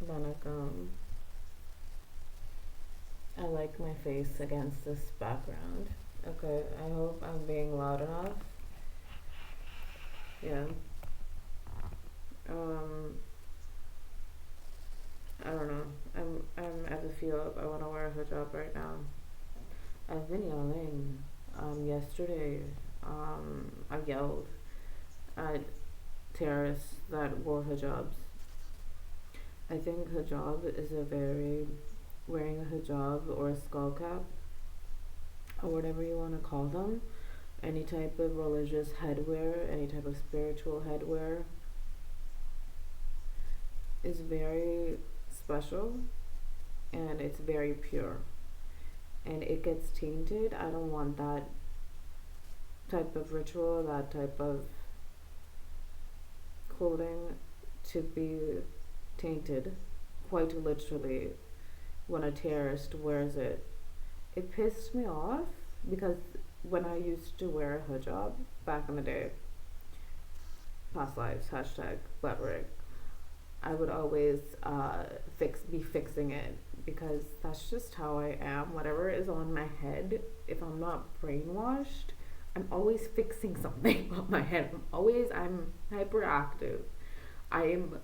Like, I like my face against this background. Okay, I hope I'm being loud enough. Yeah. Um, I don't know. I'm at the feel I want to wear a hijab right now. I've been yelling. Yesterday, I yelled at terrorists that wore hijabs. I think hijab is a very wearing a hijab or a skull cap or whatever you want to call them, any type of religious headwear, any type of spiritual headwear is very special and it's very pure and it gets tainted. I don't want that type of ritual, that type of clothing to be tainted quite literally when a terrorist wears it. It pissed me off because when I used to wear a hijab back in the day, past lives, hashtag black rig, I would always be fixing it because that's just how I am. Whatever is on my head, if I'm not brainwashed, I'm always fixing something on my head. I'm hyperactive. I am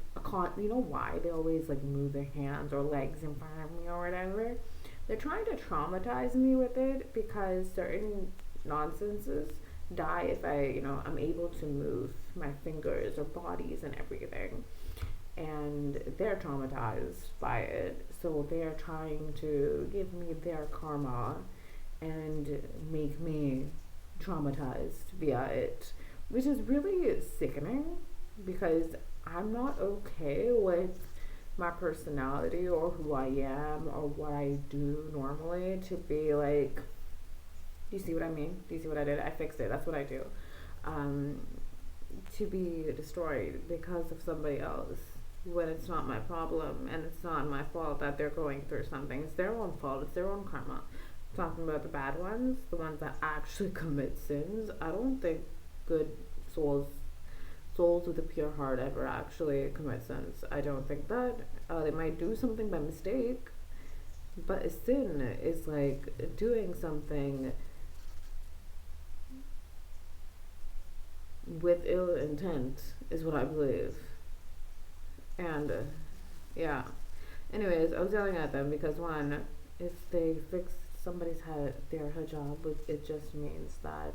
you know why they always like move their hands or legs in front of me or whatever? They're trying to traumatize me with it because certain nonsenses die if I'm able to move my fingers or bodies and everything. And they're traumatized by it. So they're trying to give me their karma and make me traumatized via it, which is really sickening because I'm not okay with my personality or who I am or what I do normally to be like, do you see what I mean? Do you see what I did? I fixed it. That's what I do. Um, to be destroyed because of somebody else when it's not my problem and it's not my fault that they're going through something. It's their own fault. It's their own karma. Talking about the bad ones, the ones that actually commit sins. I don't think good souls with a pure heart ever actually commit sins. I don't think that. They might do something by mistake, but a sin is like doing something with ill intent, is what I believe. And yeah. Anyways, I was yelling at them because one, if they fix somebody's head, their hijab, it just means that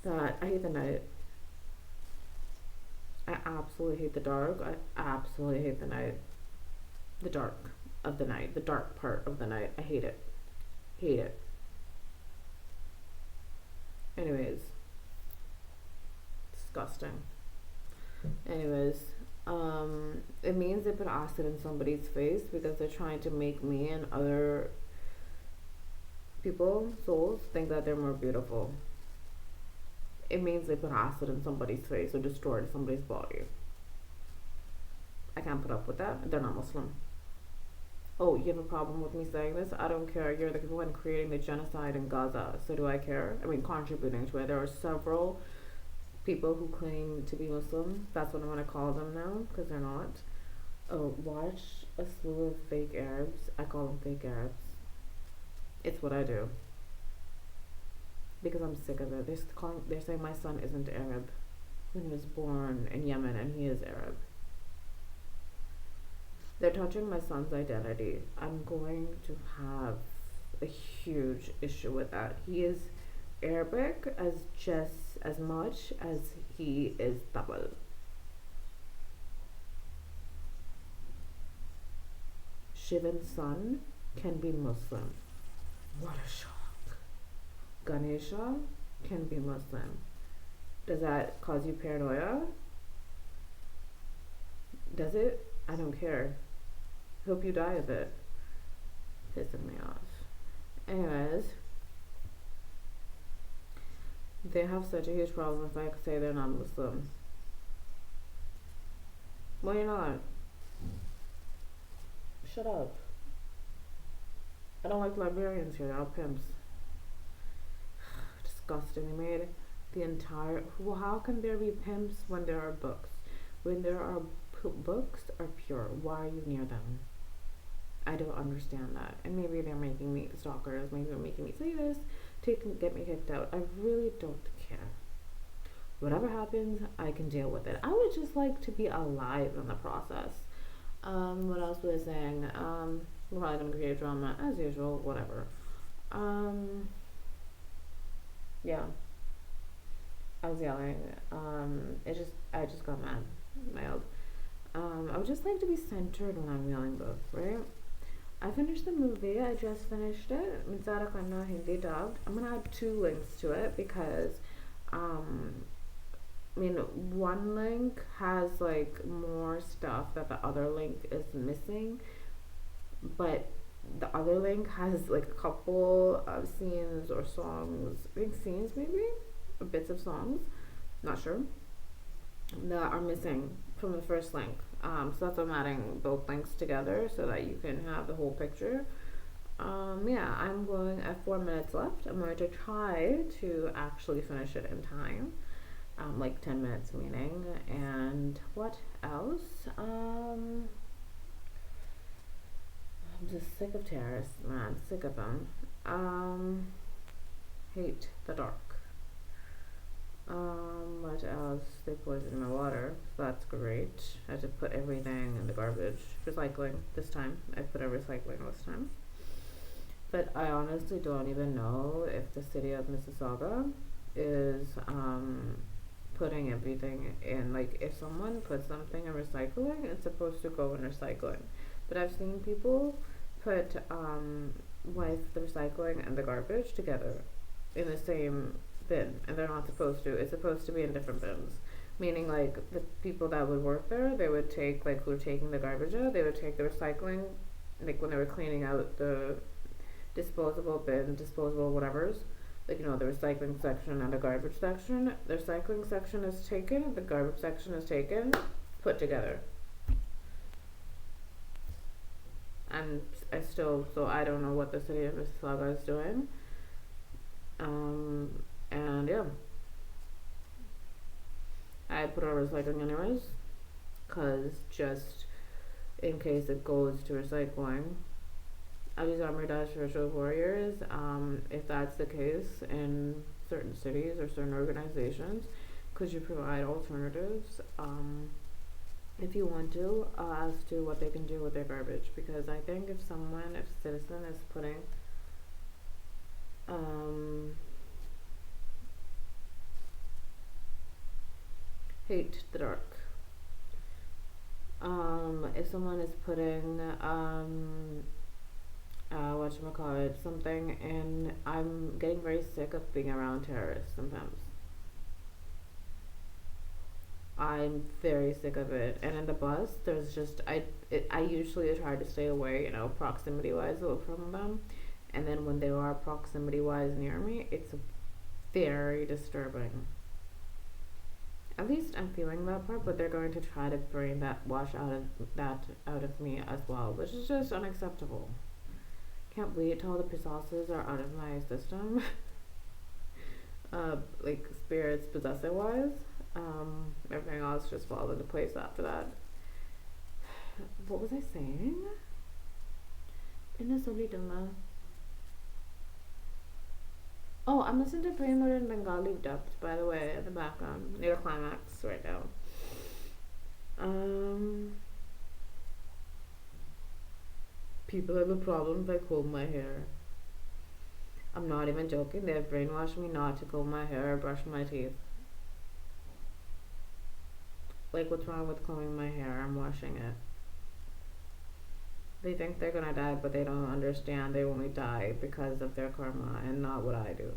I hate the night. I absolutely hate the dark. I absolutely hate the night. The dark of the night. The dark part of the night. I hate it. Hate it. Anyways. Disgusting. Anyways. It means they put acid in somebody's face because they're trying to make me and other people, souls, think that they're more beautiful. It means they put acid in somebody's face or destroyed somebody's body. I can't put up with that. They're not Muslim. Oh, you have a problem with me saying this? I don't care. You're the one creating the genocide in Gaza. So do I care? I mean, contributing to it. There are several people who claim to be Muslim. That's what I'm going to call them now because they're not. Oh, watch a slew of fake Arabs. I call them fake Arabs. It's what I do. Because I'm sick of it. They're saying my son isn't Arab when he was born in Yemen and he is Arab. They're touching my son's identity. I'm going to have a huge issue with that. He is Arabic as just as much as he is double. Shivan's son can be Muslim. What a shock. Ganesha can be Muslim. Does that cause you paranoia? Does it? I don't care. Hope you die of it. Pissing me off. Anyways, they have such a huge problem if I could say they're not Muslim. Well, you're not. Shut up. I don't like librarians here. They're all pimps. Disgusting. They made the entire. Well, how can there be pimps when there are books? when there are books are pure, why are you near them? I don't understand that. And maybe they're making me stalkers. Maybe they're making me say this to get me kicked out. I really don't care. Whatever happens, I can deal with it. I would just like to be alive in the process. What else was I saying? We're probably gonna create drama as usual. Whatever. Um, yeah. I was yelling. I just got mad. Mild. I would just like to be centered when I'm yelling though, right? I finished the movie. I just finished it. Mizara Khanna Hindi dubbed. I'm gonna add two links to it because, um, I mean, one link has like more stuff that the other link is missing, but the other link has like a couple of scenes or songs, I think scenes maybe, or bits of songs, not sure, that are missing from the first link. So that's why I'm adding both links together so that you can have the whole picture. Yeah, I'm going at 4 minutes left. I'm going to try to actually finish it in time. Like 10 minutes meaning. And what else? I'm just sick of terrorists, man. Sick of them. Hate the dark. What else? They poisoned my water. So that's great. I just put everything in the garbage. Recycling this time. I put a recycling this time. But I honestly don't even know if the city of Mississauga is putting everything in. Like, if someone puts something in recycling, it's supposed to go in recycling. But I've seen people put with the recycling and the garbage together in the same bin, and they're not supposed to. It's supposed to be in different bins. Meaning, like, the people that would work there, they would take, like, who were taking the garbage out, they would take the recycling, like, when they were cleaning out the disposable bin, disposable whatevers, like, you know, the recycling section and the garbage section. The recycling section is taken, the garbage section is taken, put together. And so I don't know what the city of Mississauga is doing. And yeah, I put our recycling anyways, cause just in case it goes to recycling. These Armored Dash Virtual Warriors, if that's the case in certain cities or certain organizations, could you provide alternatives, if you want to, as to what they can do with their garbage? Because I think if a citizen is putting, hate the dark. If someone is putting, whatchamacallit, something, and I'm getting very sick of being around terrorists sometimes. I'm very sick of it. And in the bus, there's just, I usually try to stay away, proximity wise from them. And then when they are proximity wise near me, it's very disturbing. At least I'm feeling that part, but they're going to try to bring wash out of me as well, which is just unacceptable. Can't wait till the pizzazz are out of my system. Like spirits possessor wise. Everything else just falls into place after that. What was I saying? Oh, I'm listening to Premur in Bengali dubbed, by the way, in the background, near climax right now. People have a problem if I comb my hair. I'm not even joking. They've brainwashed me not to comb my hair or brush my teeth. Like, what's wrong with combing my hair? I'm washing it. They think they're gonna die, but they don't understand they only die because of their karma and not what I do.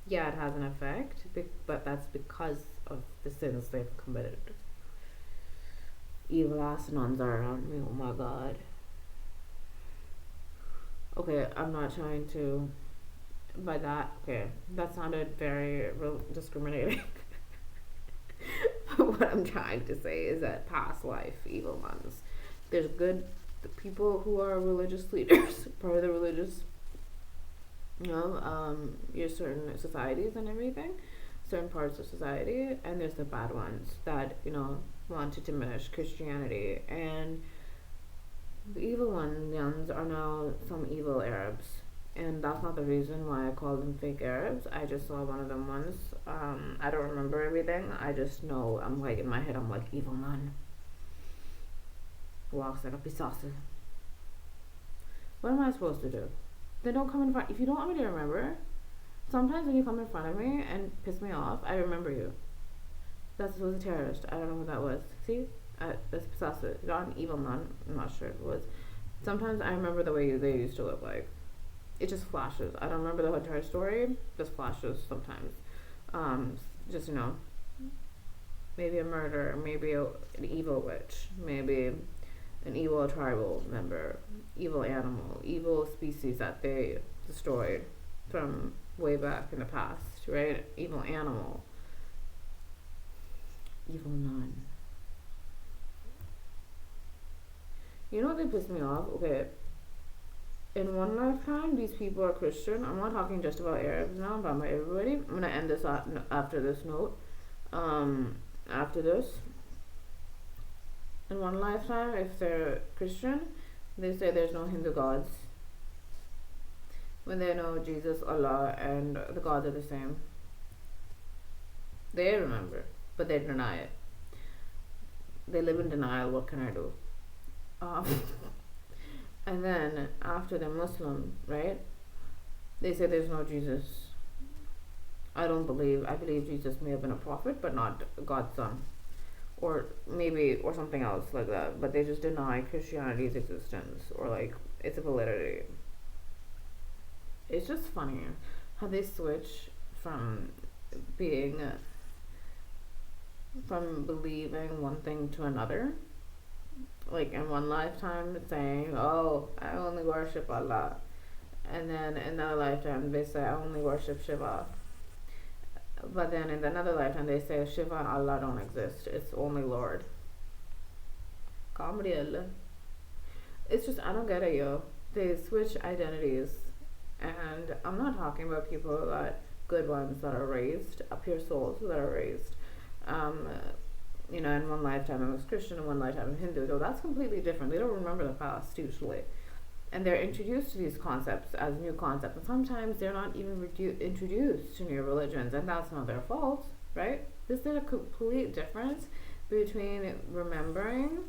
Yeah, it has an effect, but that's because of the sins they've committed. Evil ass nuns are around me, oh my god. Okay, I'm not trying to, by that, okay, that sounded very discriminating. What I'm trying to say is that past life evil nuns. There's the people who are religious leaders, part of the religious, your certain societies and everything. certain parts of society, and there's the bad ones that want to diminish Christianity. And the evil ones are now some evil Arabs, and that's not the reason why I call them fake Arabs. I just saw one of them once. I don't remember everything. I just know I'm like in my head. I'm like evil man walks like a pisasa. What am I supposed to do? Then don't come in front. If you don't want me to remember, sometimes when you come in front of me and piss me off, I remember you. That was a terrorist. I don't know who that was. See? That's Pisasa. Not an evil man. I'm not sure if it was. Sometimes I remember the way they used to look like. It just flashes. I don't remember the entire story. Just flashes sometimes. Just, maybe a murder. Maybe an evil witch. Maybe an evil tribal member. Evil animal. Evil species that they destroyed from way back in the past, right? Evil animal. Evil nun. You know what they piss me off? Okay. In one lifetime, these people are Christian. I'm not talking just about Arabs now, I'm talking about everybody. I'm going to end this after this note. After this. In one lifetime, if they're Christian, they say there's no Hindu gods. When they know Jesus, Allah, and the gods are the same. They remember, but they deny it. They live in denial. What can I do? And then after they're Muslim, right? They say there's no Jesus. I believe Jesus may have been a prophet, but not God's son. Or something else like that. But they just deny Christianity's existence or like its validity. It's just funny how they switch from believing one thing to another. Like in one lifetime saying, oh, I only worship Allah. And then in another lifetime they say, I only worship Shiva. But then in another lifetime they say Shiva and Allah don't exist. It's only Lord. Comedy. It's just, I don't get it, yo. They switch identities. And I'm not talking about people good ones that are raised, pure souls that are raised. In one lifetime I was Christian, in one lifetime I'm Hindu. So that's completely different. They don't remember the past usually. And they're introduced to these concepts as new concepts. And sometimes they're not even introduced to new religions. And that's not their fault, right? This is a complete difference between remembering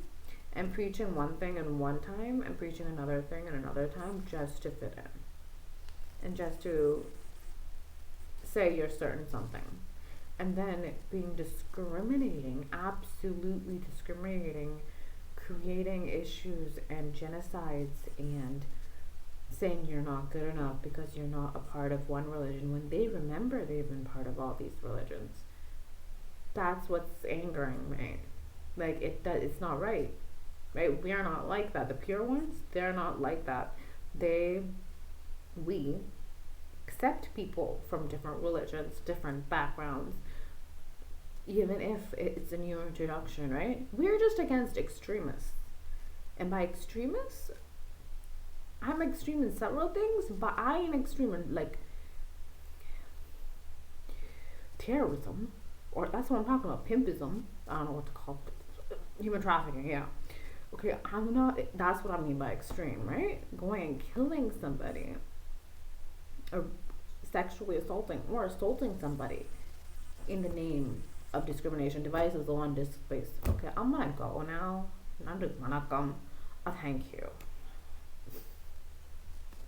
and preaching one thing in one time and preaching another thing in another time just to fit in. And just to say you're certain something. And then being discriminating, absolutely discriminating, creating issues and genocides and saying you're not good enough because you're not a part of one religion when they remember they've been part of all these religions. That's what's angering me. Like, it's not right. Right? We are not like that. The pure ones, they're not like that. We accept people from different religions, different backgrounds, even if it's a new introduction, right? We're just against extremists. And by extremists, I'm extreme in several things, but I am extreme in like terrorism, or that's what I'm talking about, pimpism. I don't know what to call it. Human trafficking, yeah. Okay, that's what I mean by extreme, right? Going and killing somebody, or sexually assaulting or assaulting somebody in the name of discrimination. Devices on this space. Okay, I'm gonna go now. I'm just gonna come. Thank you.